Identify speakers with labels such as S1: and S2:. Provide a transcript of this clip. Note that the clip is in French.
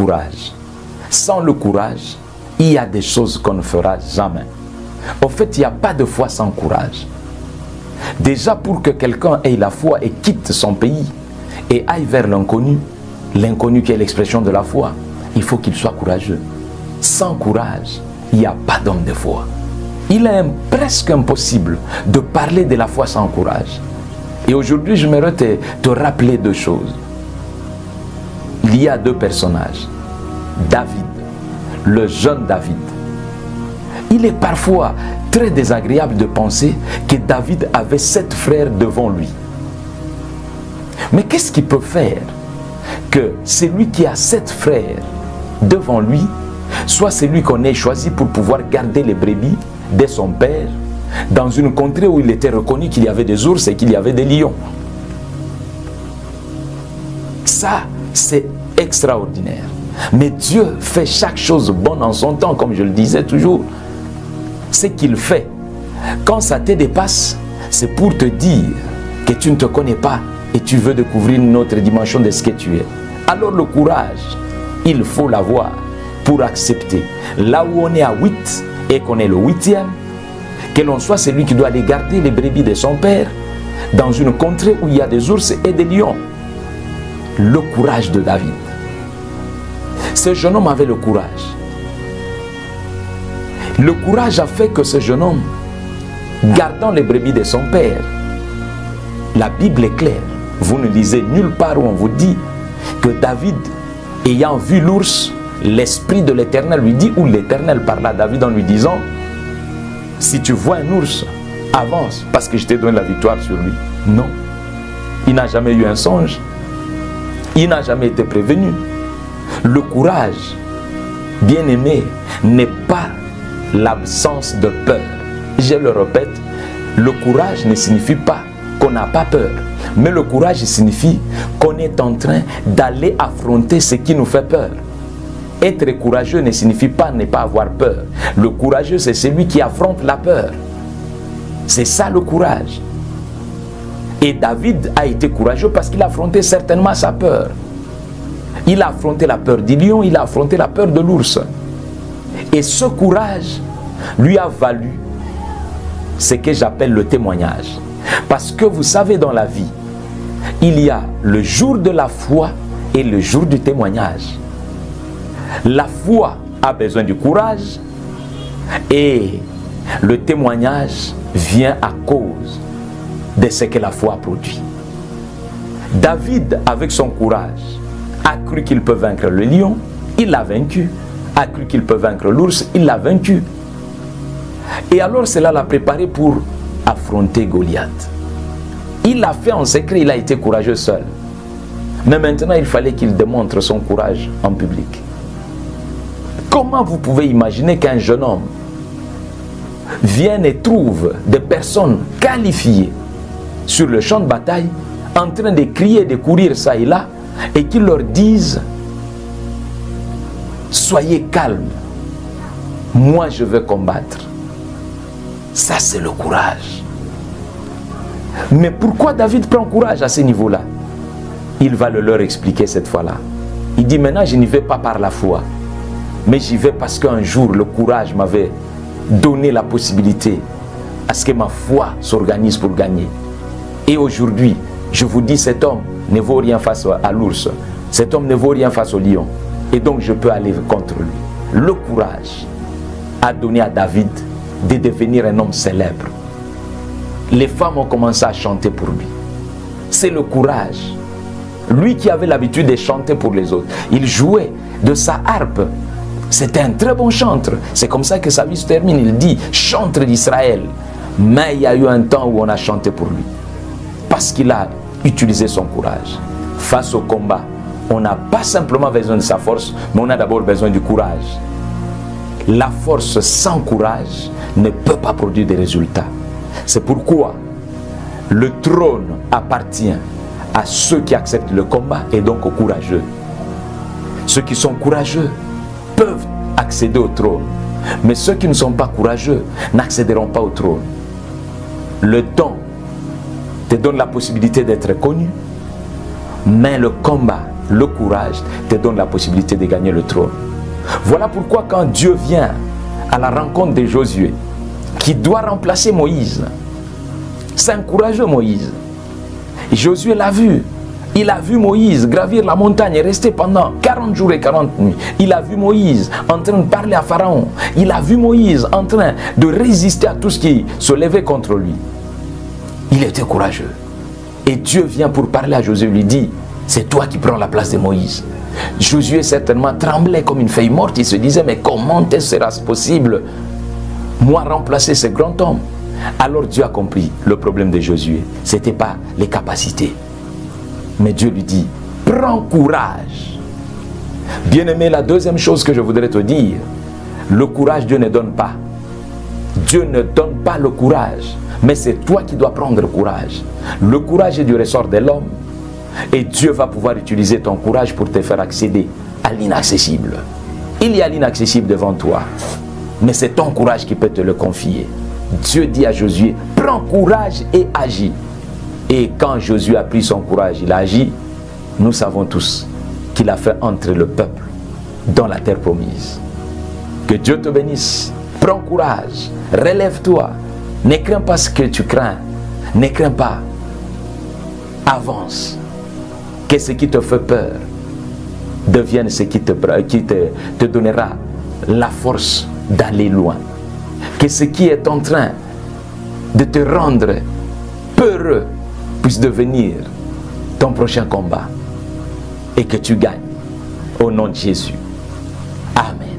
S1: courage. Sans le courage, il y a des choses qu'on ne fera jamais. En fait, il n'y a pas de foi sans courage. Déjà, pour que quelqu'un ait la foi et quitte son pays et aille vers l'inconnu, l'inconnu qui est l'expression de la foi, il faut qu'il soit courageux. Sans courage, il n'y a pas d'homme de foi. Il est presque impossible de parler de la foi sans courage. Et aujourd'hui, j'aimerais te rappeler deux choses. Il y a deux personnages. David, le jeune David. Il est parfois très désagréable de penser que David avait 7 frères devant lui. Mais qu'est-ce qu'il peut faire que celui qui a 7 frères devant lui soit celui qu'on ait choisi pour pouvoir garder les brebis de son père dans une contrée où il était reconnu qu'il y avait des ours et qu'il y avait des lions? Ça, c'est extraordinaire. Mais Dieu fait chaque chose bonne en son temps, comme je le disais toujours. Ce qu'il fait, quand ça te dépasse, c'est pour te dire que tu ne te connais pas et tu veux découvrir une autre dimension de ce que tu es. Alors le courage, il faut l'avoir pour accepter. Là où on est à 8 et qu'on est le 8e, que l'on soit celui qui doit aller garder les brebis de son père dans une contrée où il y a des ours et des lions. Le courage de David. Ce jeune homme avait le courage. Le courage a fait que ce jeune homme, gardant les brebis de son père, la Bible est claire. Vous ne lisez nulle part où on vous dit que David, ayant vu l'ours, l'Esprit de l'Éternel lui dit, ou l'Éternel parla à David en lui disant, si tu vois un ours, avance, parce que je t'ai donné la victoire sur lui. Non, il n'a jamais eu un songe. Il n'a jamais été prévenu. Le courage, bien aimé, n'est pas l'absence de peur. Je le répète, le courage ne signifie pas qu'on n'a pas peur. Mais le courage signifie qu'on est en train d'aller affronter ce qui nous fait peur. Être courageux ne signifie pas ne pas avoir peur. Le courageux, c'est celui qui affronte la peur. C'est ça le courage. Et David a été courageux parce qu'il a affronté certainement sa peur. Il a affronté la peur du lion, il a affronté la peur de l'ours. Et ce courage lui a valu ce que j'appelle le témoignage. Parce que vous savez, dans la vie, il y a le jour de la foi et le jour du témoignage. La foi a besoin du courage et le témoignage vient à cause de ce que la foi produit. David, avec son courage, a cru qu'il peut vaincre le lion, il l'a vaincu. A cru qu'il peut vaincre l'ours, il l'a vaincu. Et alors cela l'a préparé pour affronter Goliath. Il l'a fait en secret, il a été courageux seul. Mais maintenant, il fallait qu'il démontre son courage en public. Comment vous pouvez imaginer qu'un jeune homme vienne et trouve des personnes qualifiées sur le champ de bataille, en train de crier, de courir ça et là, et qu'ils leur disent: soyez calmes, moi je veux combattre. Ça, c'est le courage. Mais pourquoi David prend courage à ce niveau-là? Il va le leur expliquer cette fois-là. Il dit: maintenant je n'y vais pas par la foi, mais j'y vais parce qu'un jour le courage m'avait donné la possibilité à ce que ma foi s'organise pour gagner. Et aujourd'hui, je vous dis, cet homme ne vaut rien face à l'ours. Cet homme ne vaut rien face au lion. Et donc je peux aller contre lui. Le courage a donné à David de devenir un homme célèbre. Les femmes ont commencé à chanter pour lui. C'est le courage. Lui qui avait l'habitude de chanter pour les autres, il jouait de sa harpe. C'était un très bon chanteur. C'est comme ça que sa vie se termine. Il dit: chantre d'Israël. Mais il y a eu un temps où on a chanté pour lui. Parce qu'il a utilisé son courage. Face au combat, on n'a pas simplement besoin de sa force, mais on a d'abord besoin du courage. La force sans courage ne peut pas produire des résultats. C'est pourquoi le trône appartient à ceux qui acceptent le combat et donc aux courageux. Ceux qui sont courageux peuvent accéder au trône, mais ceux qui ne sont pas courageux n'accéderont pas au trône. Le don te donne la possibilité d'être connu, mais le combat le courage te donne la possibilité de gagner le trône. Voilà pourquoi quand Dieu vient à la rencontre de Josué, qui doit remplacer Moïse, c'est un courageux Moïse. Et Josué l'a vu. Il a vu Moïse gravir la montagne et rester pendant 40 jours et 40 nuits. Il a vu Moïse en train de parler à Pharaon. Il a vu Moïse en train de résister à tout ce qui se levait contre lui. Il était courageux. Et Dieu vient pour parler à Josué, lui dit, c'est toi qui prends la place de Moïse. Josué certainement tremblait comme une feuille morte. Il se disait, mais comment sera-ce possible, moi remplacer ce grand homme? Alors Dieu a compris le problème de Josué. Ce n'était pas les capacités. Mais Dieu lui dit, prends courage. Bien-aimé, la deuxième chose que je voudrais te dire, le courage, Dieu ne donne pas. Dieu ne donne pas le courage, mais c'est toi qui dois prendre le courage. Le courage est du ressort de l'homme. Et Dieu va pouvoir utiliser ton courage pour te faire accéder à l'inaccessible. Il y a l'inaccessible devant toi, mais c'est ton courage qui peut te le confier. Dieu dit à Josué, prends courage et agis. Et quand Josué a pris son courage, il a agi, nous savons tous qu'il a fait entrer le peuple dans la terre promise. Que Dieu te bénisse. Prends courage, relève-toi. Ne crains pas ce que tu crains. Ne crains pas. Avance. Que ce qui te fait peur devienne ce qui te donnera la force d'aller loin. Que ce qui est en train de te rendre peureux puisse devenir ton prochain combat et que tu gagnes au nom de Jésus. Amen.